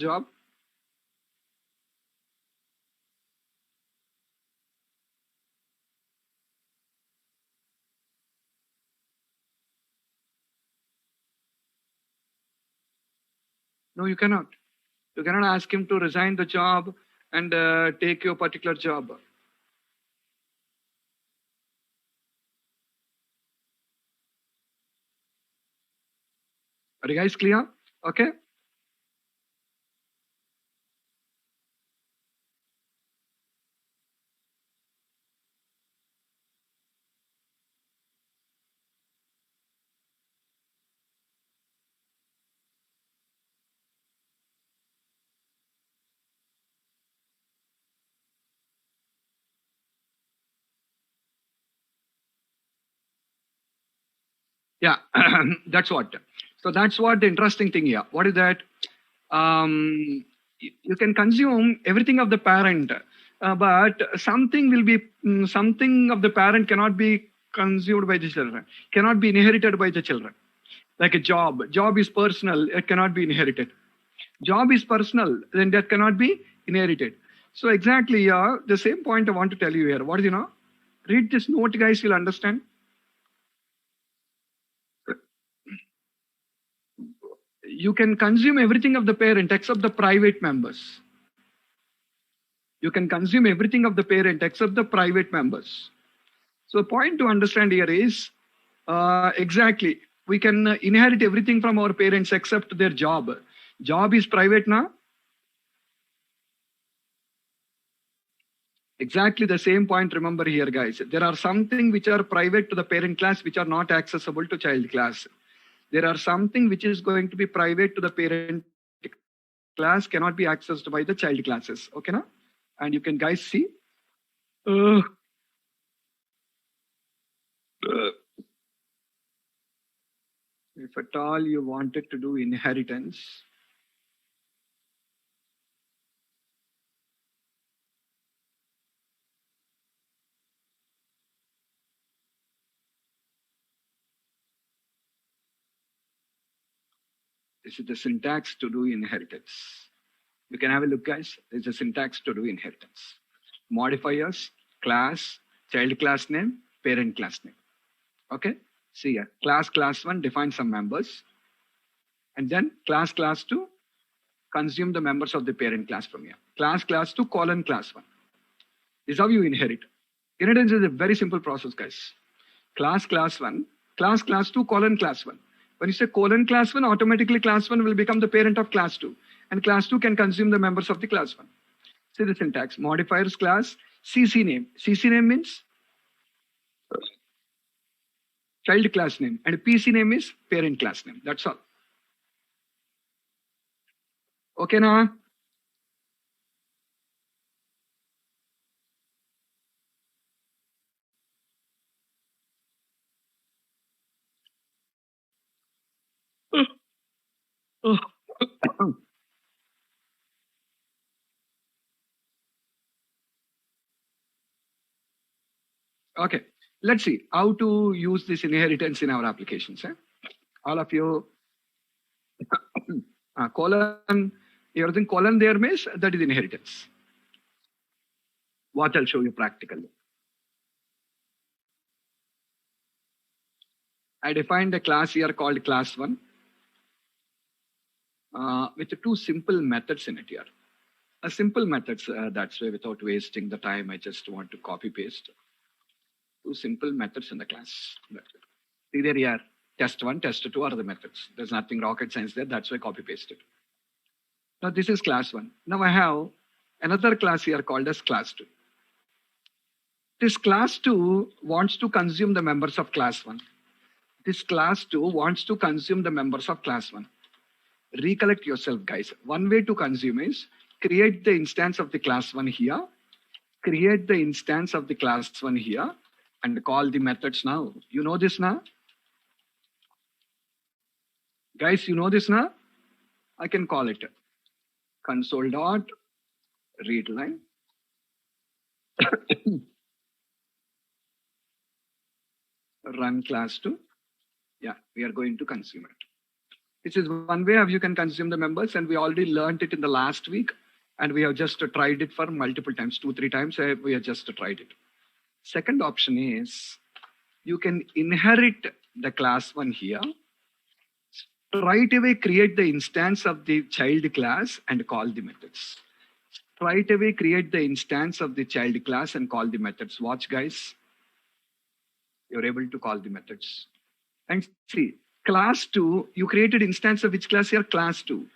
job? No, you cannot. You cannot ask him to resign the job and take your particular job. Are you guys clear? Okay. Yeah, that's what. So that's what the interesting thing here. What is that? You can consume everything of the parent, but something will be something of the parent cannot be consumed by the children, cannot be inherited by the children. Like a job. Job is personal, it cannot be inherited. Job is personal, then that cannot be inherited. So exactly, the same point I want to tell you here. What is read this note, guys, you'll understand. You can consume everything of the parent except the private members. You can consume everything of the parent except the private members. So the point to understand here is exactly we can inherit everything from our parents except their job. Job is private now. Exactly the same point. Remember here, guys. There are something which are private to the parent class which are not accessible to child class. There are something which is going to be private to the parent class cannot be accessed by the child classes. Okay, now, and you can guys see. Uh, if at all you wanted to do inheritance, this is the syntax to do inheritance. You can have a look, guys. There's a syntax to do inheritance. Modifiers, class, child class name, parent class name. Okay. See here, class 1 defines some members, and then class 2 consume the members of the parent class from here. Class 2 colon class 1. This is how you inherit. Inheritance is a very simple process, guys. Class 1, class 2 colon class 1. When you say colon class 1, automatically class 1 will become the parent of class 2, and class 2 can consume the members of the class 1. See the syntax. Modifiers class, CC name. CC name means child class name, and PC name is parent class name. That's all. Okay, now. Okay, let's see how to use this inheritance in our applications. All of you, colon, everything colon there means that is inheritance. What I'll show you practically. I defined a class here called class 1 with two simple methods in it here. A simple methods, that's why without wasting the time, I just want to copy paste. Two simple methods in the class. Either here, test 1, test 2 are the methods. There's nothing rocket science there, that's why copy pasted. Now this is class 1. Now I have another class here called as class 2. This class 2 wants to consume the members of class 1. This class 2 wants to consume the members of class 1. Recollect yourself, guys. One way to consume is create the instance of the class 1 here, create the instance of the class 1 here, and call the methods now. You know this now? Guys, you know this now? I can call it console dot read line. Run class 2. Yeah, we are going to consume it. This is one way how you can consume the members, and we already learned it in the last week, and we have just tried it for multiple times, 2-3 times. We have just tried it. Second option is you can inherit the class one here, right away create the instance of the child class and call the methods. Right away create the instance of the child class and call the methods. Watch, guys. You're able to call the methods. And see, class 2, you created instance of which class here? Class 2.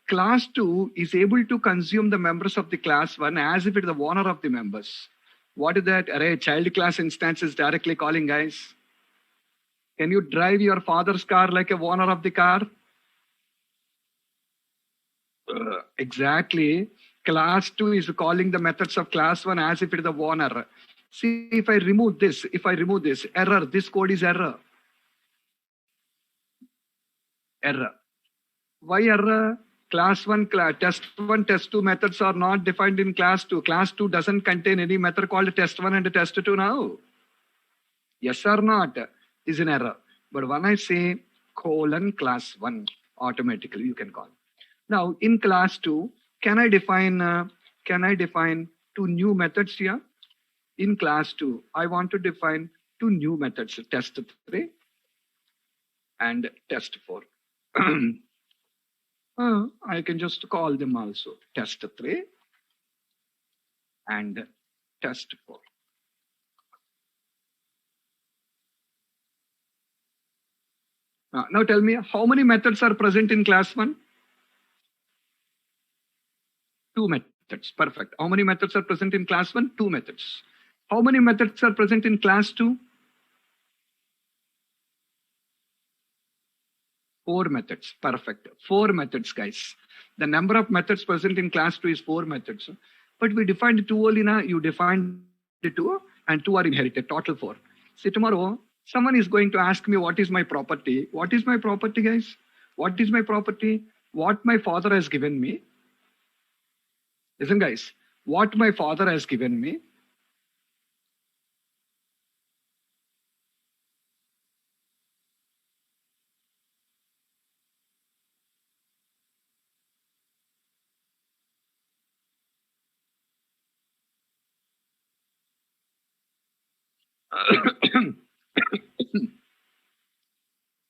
Class 2 is able to consume the members of the class 1 as if it's the owner of the members. What is that? Array, child class instance is directly calling, guys. Can you drive your father's car like a owner of the car? Exactly. Class 2 is calling the methods of class 1 as if it's the owner. See, if I remove this, error, this code is error. Error. Why error? Class 1, test 1, test 2 methods are not defined in class 2. Class 2 doesn't contain any method called test 1 and test 2 now. Yes or not? Is an error. But when I say colon class 1, automatically you can call. Now in class 2, can I define 2 new methods here? In class 2, I want to define 2 new methods, test 3 and test 4. I can just call them also test 3 and test 4. Now tell me, how many methods are present in class 1? 2 methods. Perfect. How many methods are present in class 1? 2 methods. How many methods are present in class 2? 4 methods. Perfect. 4 methods, guys. The number of methods present in class 2 is 4 methods. But we defined 2 only now. You defined the 2 and 2 are inherited. Total 4. See, tomorrow, someone is going to ask me, what is my property? What is my property, guys? What is my property? What my father has given me. Listen, guys. What my father has given me.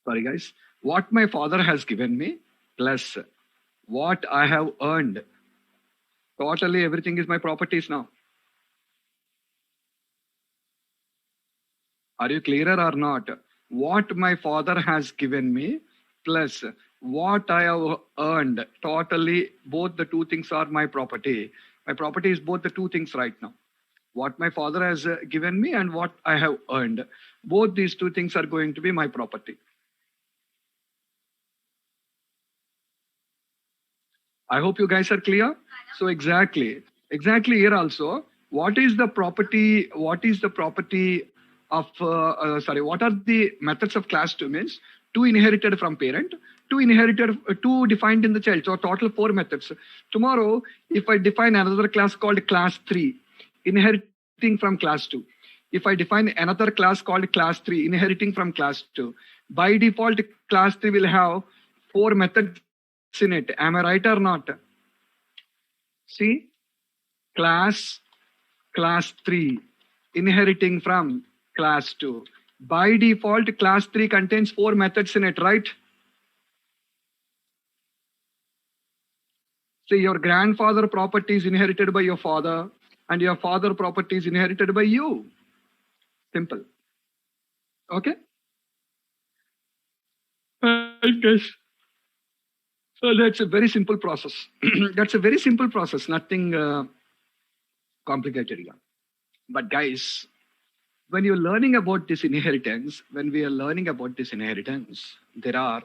Sorry, guys. What my father has given me plus what I have earned. Totally everything is my properties now. Are you clearer or not? What my father has given me plus what I have earned. Totally both the 2 things are my property. My property is both the 2 things right now. What my father has given me and what I have earned. Both these 2 things are going to be my property. I hope you guys are clear. So exactly here also, what is the property of, what are the methods of class 2 means 2 inherited from parent, 2 defined in the child. So total 4 methods. Tomorrow, if I define another class called class 3, inheriting from class 2. If I define another class called class 3, inheriting from class 2, by default, class 3 will have 4 methods in it. Am I right or not? See, class 3, inheriting from class 2. By default, class 3 contains 4 methods in it, right? See, your grandfather property is inherited by your father, and your father property is inherited by you. Simple. Okay? I guess. So that's a very simple process. That's a very simple process, nothing complicated here. But guys, when you're learning about this inheritance, there are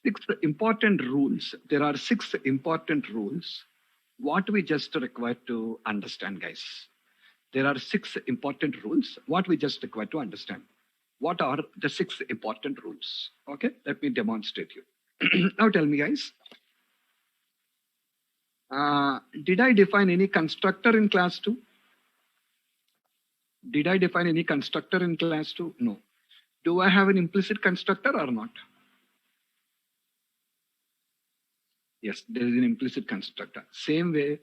6 important rules. What we just require to understand, guys. There are 6 important rules. What we just require to understand. What are the 6 important rules? Okay, let me demonstrate you. Now tell me, guys. Did I define any constructor in class 2? Did I define any constructor in class 2? No. Do I have an implicit constructor or not? Yes, there is an implicit constructor. Same way,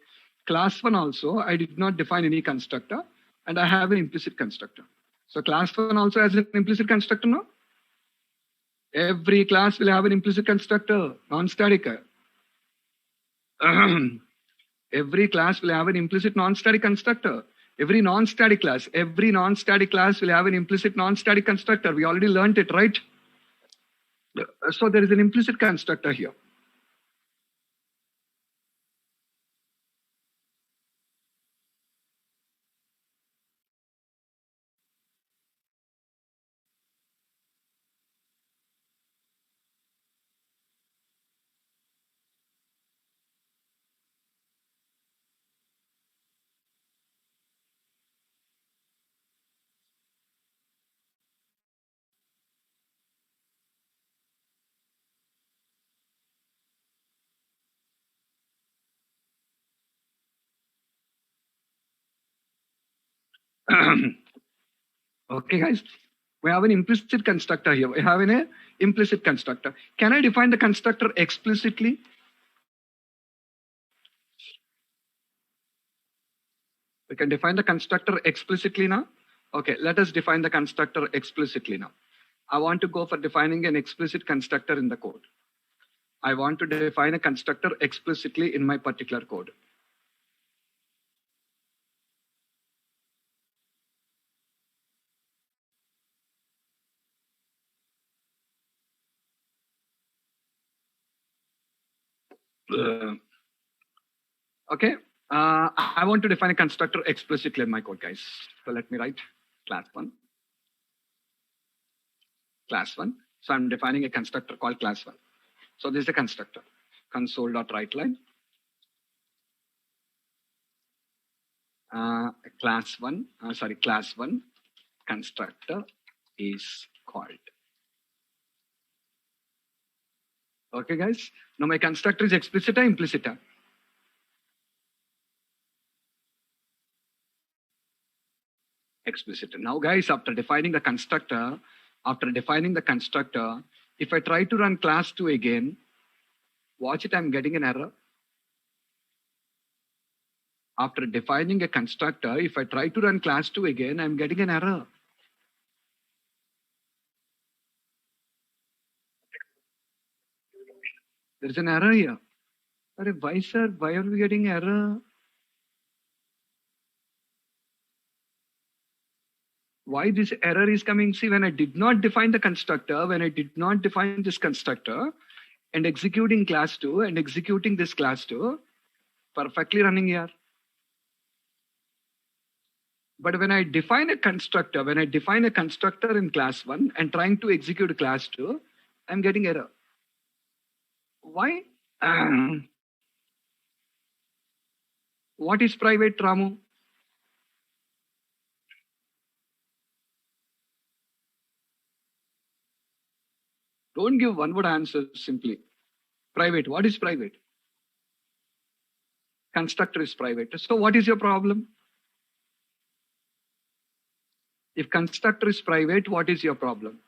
class 1 also, I did not define any constructor and I have an implicit constructor. So class 1 also has an implicit constructor now. Every class will have an implicit constructor, non-static. Every class will have an implicit non-static constructor. Every non-static class will have an implicit non-static constructor. We already learned it, right? So there is an implicit constructor here. Okay, guys. We have an implicit constructor here. We have an implicit constructor. Can I define the constructor explicitly? We can define the constructor explicitly now. Okay, let us define the constructor explicitly now. I want to go for defining an explicit constructor in the code. I want to define a constructor explicitly in my particular code. Okay, I want to define a constructor explicitly in my code, guys. So let me write class 1. Class 1. So I'm defining a constructor called class 1. So this is a constructor. Console.writeLine. Class 1 constructor is called. Okay, guys. Now my constructor is explicit or implicit? Explicit. Now, guys, after defining the constructor, if I try to run class 2 again, watch it, I'm getting an error. After defining a constructor, if I try to run class 2 again, I'm getting an error. There's an error here. Why, sir? Why are we getting error? Why this error is coming? See, when I did not define the constructor, when I did not define this constructor, and executing class 2 and executing this class 2, perfectly running here. But when I define a constructor, in class 1 and trying to execute class 2, I'm getting error. Why? What is private, Ramu? Don't give one word answer simply. Private. What is private? Constructor is private. So what is your problem? If constructor is private, what is your problem?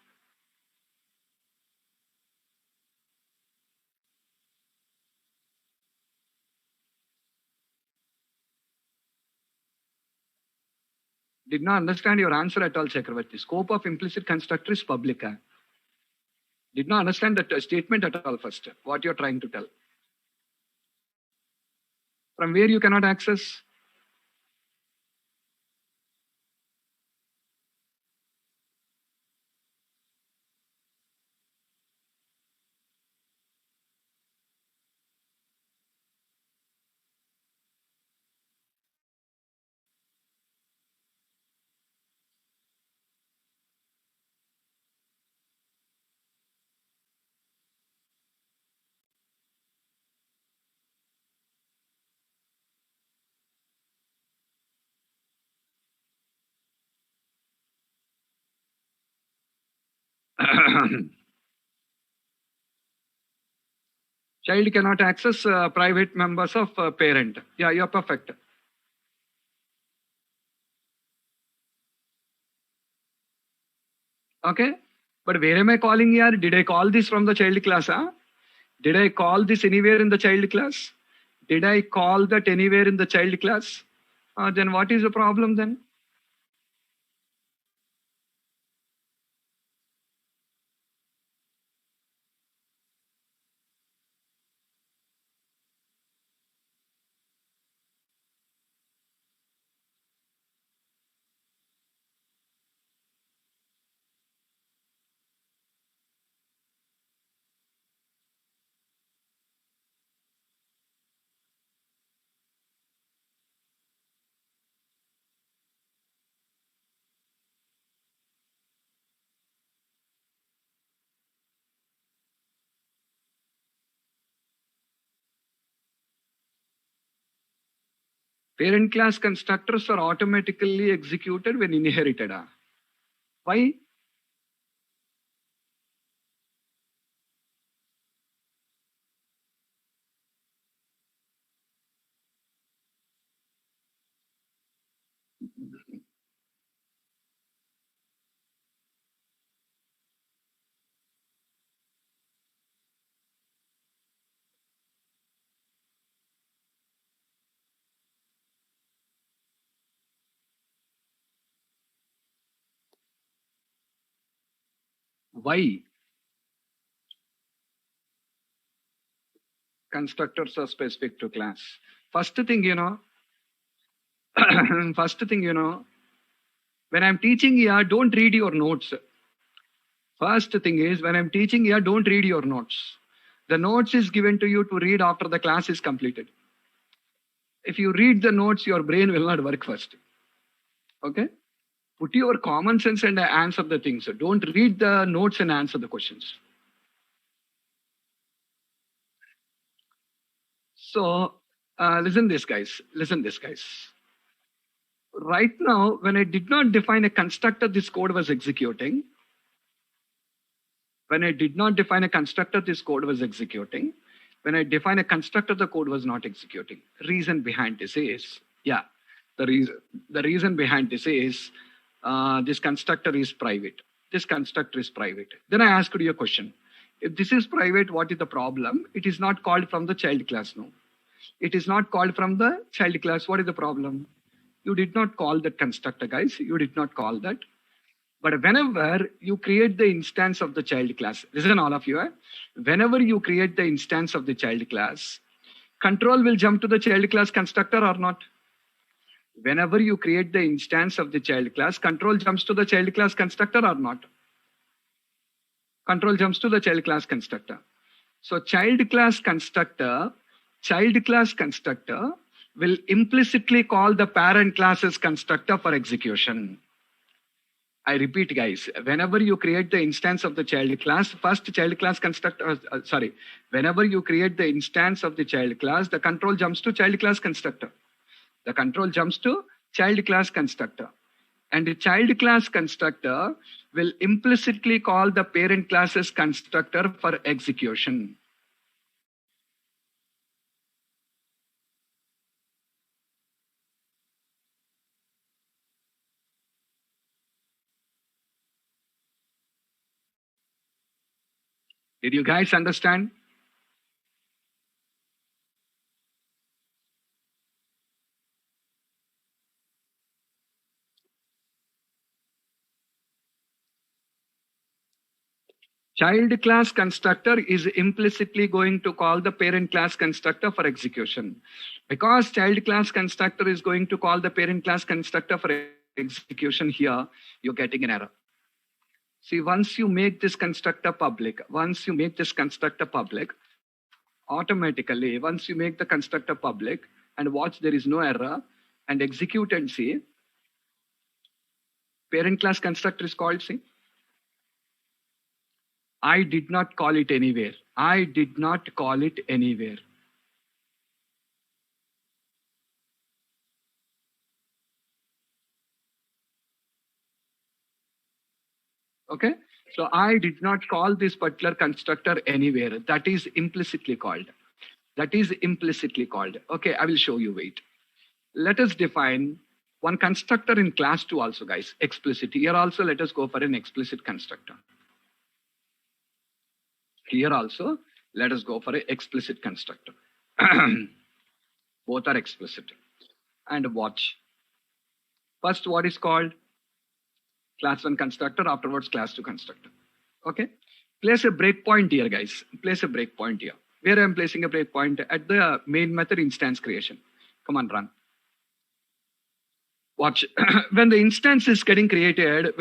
Did not understand your answer at all, Chakravarti. Scope of implicit constructor is public. Did not understand that statement at all first. What you're trying to tell. From where you cannot access? Child cannot access private members of parent. Yeah, you're perfect. Okay. But where am I calling here? Did I call this from the child class? Did I call this anywhere in the child class? Did I call that anywhere in the child class? Then what is the problem then? Parent class constructors are automatically executed when inherited. Why? Why? Constructors are specific to class. First thing, first thing, when I'm teaching here, don't read your notes. First thing is, when I'm teaching here, don't read your notes. The notes is given to you to read after the class is completed. If you read the notes, your brain will not work first. Okay? Put your common sense and answer the things. Don't read the notes and answer the questions. So, listen this, guys. Listen this, guys. Right now, when I did not define a constructor, this code was executing. When I did not define a constructor, this code was executing. When I define a constructor, the code was not executing. Reason behind this is, the reason behind this is this constructor is private. This constructor is private. Then I asked you a question. If this is private, what is the problem? It is not called from the child class, no. It is not called from the child class. What is the problem? You did not call that constructor, guys. You did not call that. But whenever you create the instance of the child class, listen all of you, whenever you create the instance of the child class, control will jump to the child class constructor or not? Whenever you create the instance of the child class, control jumps to the child class constructor or not? Control jumps to the child class constructor. So child class constructor will implicitly call the parent class's constructor for execution. I repeat, guys, whenever you create the instance of the child class, first child class constructor, whenever you create the instance of the child class, the control jumps to child class constructor. The control jumps to child class constructor. And the child class constructor will implicitly call the parent class's constructor for execution. Did you guys understand? Child class constructor is implicitly going to call the parent class constructor for execution. Because child class constructor is going to call the parent class constructor for execution here, you're getting an error. See, once you make this constructor public, automatically, once you make the constructor public and watch there is no error and execute and see, parent class constructor is called, see. I did not call it anywhere. I did not call it anywhere. Okay. So I did not call this particular constructor anywhere. That is implicitly called. That is implicitly called. Okay, I will show you. Wait. Let us define one constructor in class 2 also, guys. Explicit. Here also, let us go for an explicit constructor. Here also, Let us go for an explicit constructor. Both are explicit. And watch. First, what is called class 1 constructor, afterwards class 2 constructor. Okay. Place a breakpoint here, guys. Place a breakpoint here. Where I am placing a breakpoint? At the main method instance creation. Come on, run. Watch. When the instance is getting created,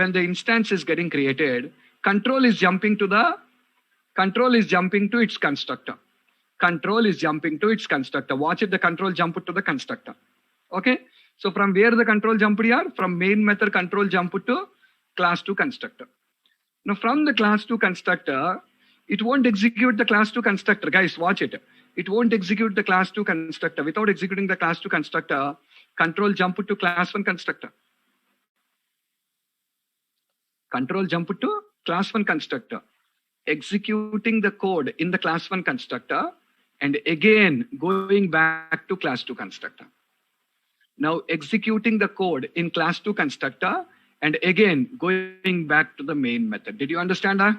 control is jumping to its constructor. Watch it, the control jump to the constructor. Okay. So from where the control jumped here? From main method control jump to class 2 constructor. Now from the class 2 constructor, it won't execute the class 2 constructor. Guys, watch it. It won't execute the class 2 constructor. Without executing the class 2 constructor, control jump to class 1 constructor. Executing the code in the class 1 constructor and again going back to class 2 constructor. Now executing the code in class 2 constructor and again going back to the main method. Did you understand that?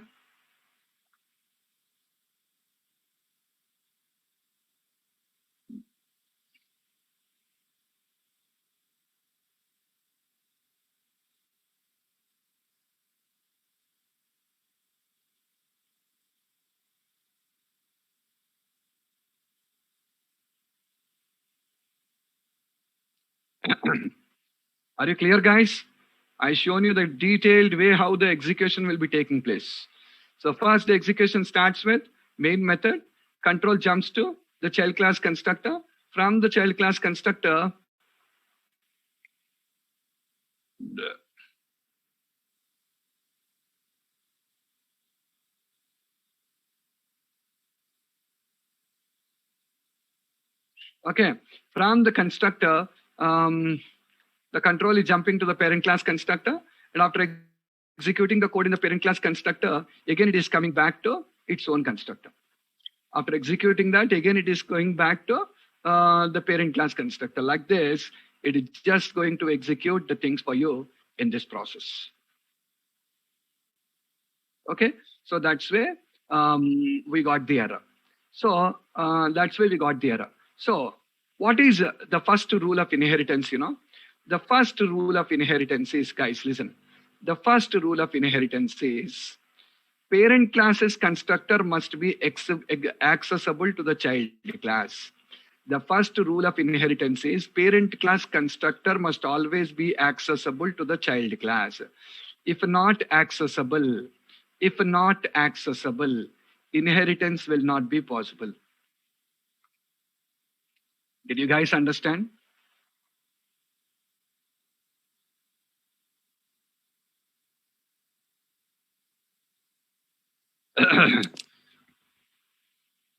Are you clear, guys? I shown you the detailed way how the execution will be taking place. So first the execution starts with main method, control jumps to the child class constructor. From the child class constructor, okay, from the constructor, the control is jumping to the parent class constructor, and after executing the code in the parent class constructor, again it is coming back to its own constructor. After executing that, again it is going back to the parent class constructor. Like this, it is just going to execute the things for you in this process. Okay, so that's where we got the error. So that's where we got the error. So what is the first rule of inheritance? The first rule of inheritance is, guys, listen. The first rule of inheritance is parent class's constructor must be accessible to the child class. The first rule of inheritance is parent class constructor must always be accessible to the child class. If not accessible, inheritance will not be possible. Did you guys understand?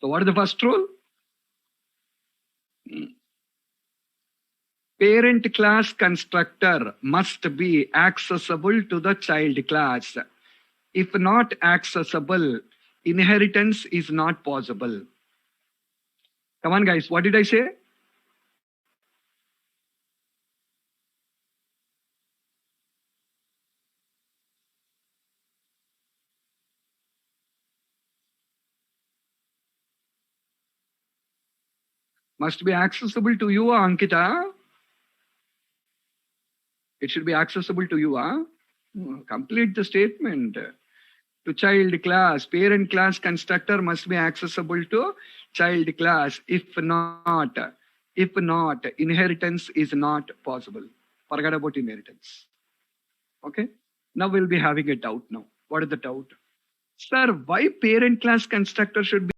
So what is the first rule? Parent class constructor must be accessible to the child class. If not accessible, inheritance is not possible. Come on, guys, what did I say? Must be accessible to you, Ankita. It should be accessible to you. Complete the statement. To child class, parent class constructor must be accessible to child class. If not, inheritance is not possible. Forget about inheritance. Okay. Now we'll be having a doubt now. What is the doubt? Sir, why parent class constructor should be